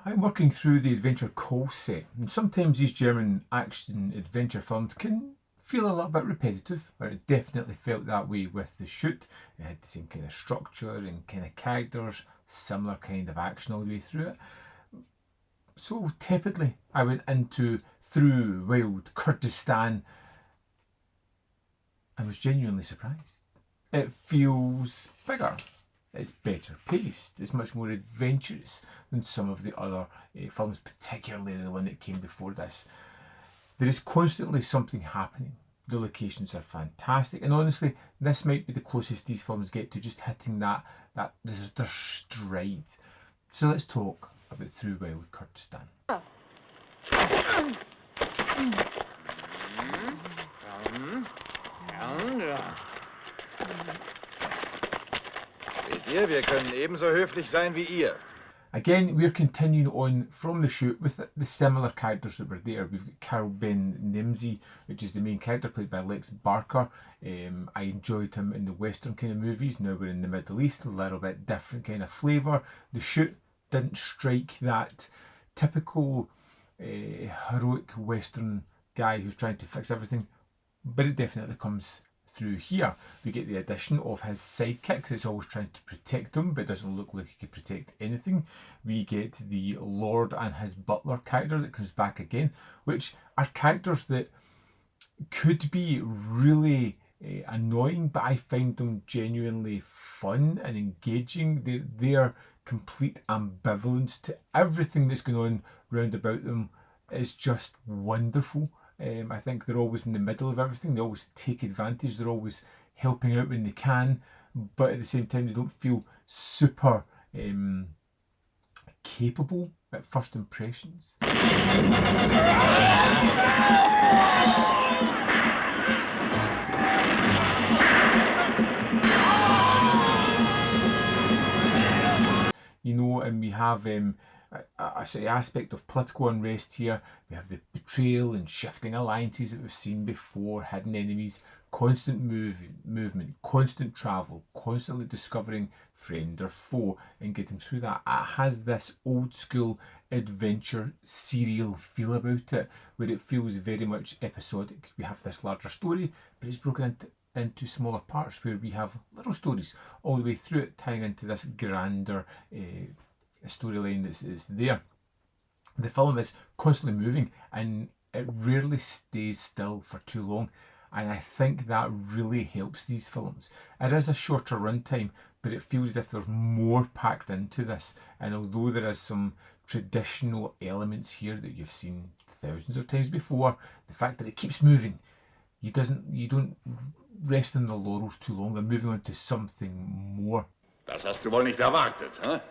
I'm working through the Adventure Calls set, and sometimes these German action adventure films can feel a little bit repetitive, or it definitely felt that way with The Shoot. It had the same kind of structure and kind of characters, similar kind of action all the way through it. So tepidly I went into Through Wild Kurdistan and was genuinely surprised. It feels bigger. It's better paced, it's much more adventurous than some of the other films, particularly the one that came before this. There is constantly something happening. The locations are fantastic, and honestly, this might be the closest these films get to just hitting their stride. So let's talk about Through Wild Kurdistan. Wir können ebenso höflich sein wie ihr. Again, we're continuing on from The Shoot with the similar characters that were there. We've got Kara Ben Nemsi, which is the main character, played by Lex Barker. I enjoyed him in the Western kind of movies. Now we're in the Middle East, a little bit different kind of flavour. The Shoot didn't strike that typical heroic Western guy who's trying to fix everything, but it definitely comes through here. We get the addition of his sidekick that's always trying to protect him but doesn't look like he can protect anything. We get the Lord and his butler character that comes back again, which are characters that could be really annoying, but I find them genuinely fun and engaging. Their complete ambivalence to everything that's going on round about them is just wonderful. I think they're always in the middle of everything. They always take advantage. They're always helping out when they can, but at the same time they don't feel super capable at first impressions. You know, and we have a sort of aspect of political unrest here. We have the betrayal and shifting alliances that we've seen before, hidden enemies, constant movement, constant travel, constantly discovering friend or foe and getting through that. It has this old school adventure serial feel about it, where it feels very much episodic. We have this larger story, but it's broken into smaller parts where we have little stories all the way through it, tying into this grander storyline that's there. The film is constantly moving and it rarely stays still for too long, and I think that really helps these films. It is a shorter runtime, but it feels as if there's more packed into this, and although there is some traditional elements here that you've seen thousands of times before, the fact that it keeps moving, you don't rest on the laurels too long. They're moving on to something more. Das hast du wohl nicht erwartet, hä?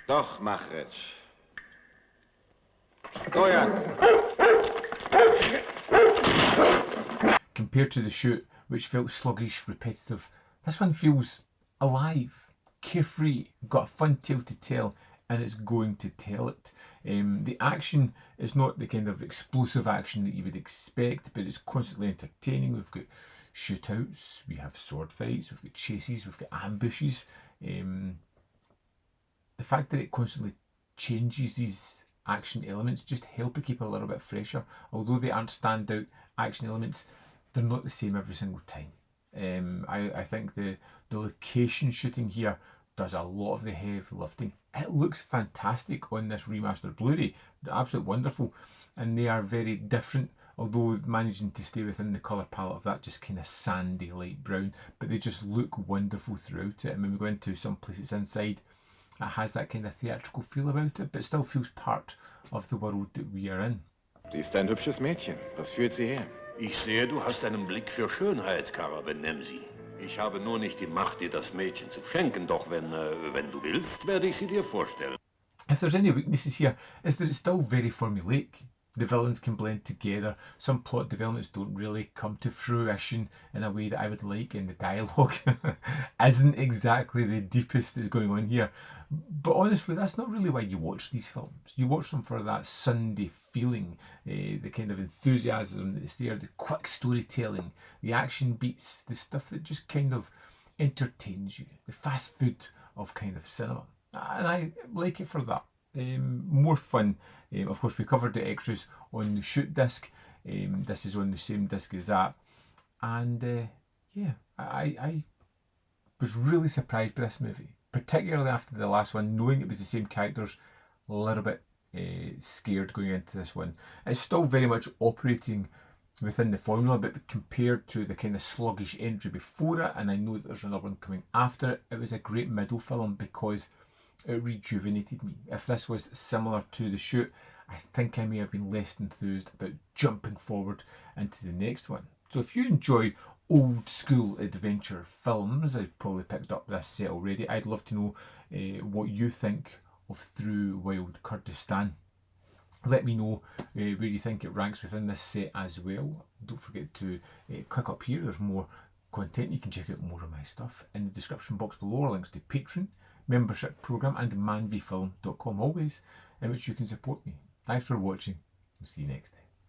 Doch, Machritsch. Steuern! Compared to The Shoot, which felt sluggish, repetitive, this one feels alive, carefree, got a fun tale to tell, and it's going to tell it. The action is not the kind of explosive action that you would expect, but it's constantly entertaining. We've got shootouts, we have sword fights, we've got chases, we've got ambushes. The fact that it constantly changes these action elements just help it keep a little bit fresher. Although they aren't standout action elements, they're not the same every single time. I think the location shooting here does a lot of the heavy lifting. It looks fantastic on this remastered Blu-ray. They're absolutely wonderful, and they are very different, although managing to stay within the colour palette of that just kind of sandy light brown, but they just look wonderful throughout it. And when we go into some places inside, it has that kind of theatrical feel about it, but still feels part of the world that we are in. Sie ist ein hübsches Mädchen. Was führt sie her? Ich sehe, du hast einen Blick für Schönheit, Kara Ben Nemsi. Ich habe nur nicht die Macht, dir das Mädchen zu schenken, doch wenn du willst, werde ich sie dir vorstellen. If there's any weaknesses here, is that it's still very formulaic. The villains can blend together. Some plot developments don't really come to fruition in a way that I would like, and the dialogue isn't exactly the deepest that's going on here. But honestly, that's not really why you watch these films. You watch them for that Sunday feeling, the kind of enthusiasm that's there, the quick storytelling, the action beats, the stuff that just kind of entertains you, the fast food of kind of cinema. and I like it for that. More fun. Of course, we covered the extras on the shoot disc. This is on the same disc as that, and yeah, I was really surprised by this movie, particularly after the last one, knowing it was the same characters. A little bit scared going into this one. It's still very much operating within the formula, but compared to the kind of sluggish entry before it, and I know that there's another one coming after it, it was a great middle film because it rejuvenated me. If this was similar to the shoot, I think I may have been less enthused about jumping forward into the next one. So if you enjoy old school adventure films, I've probably picked up this set already. I'd love to know what you think of Through Wild Kurdistan. Let me know where you think it ranks within this set as well. Don't forget to click up here. There's more content. You can check out more of my stuff in the description box below. Are links to Patreon, membership program, and manvyfilm.com, always in which you can support me. Thanks for watching. We'll see you next time.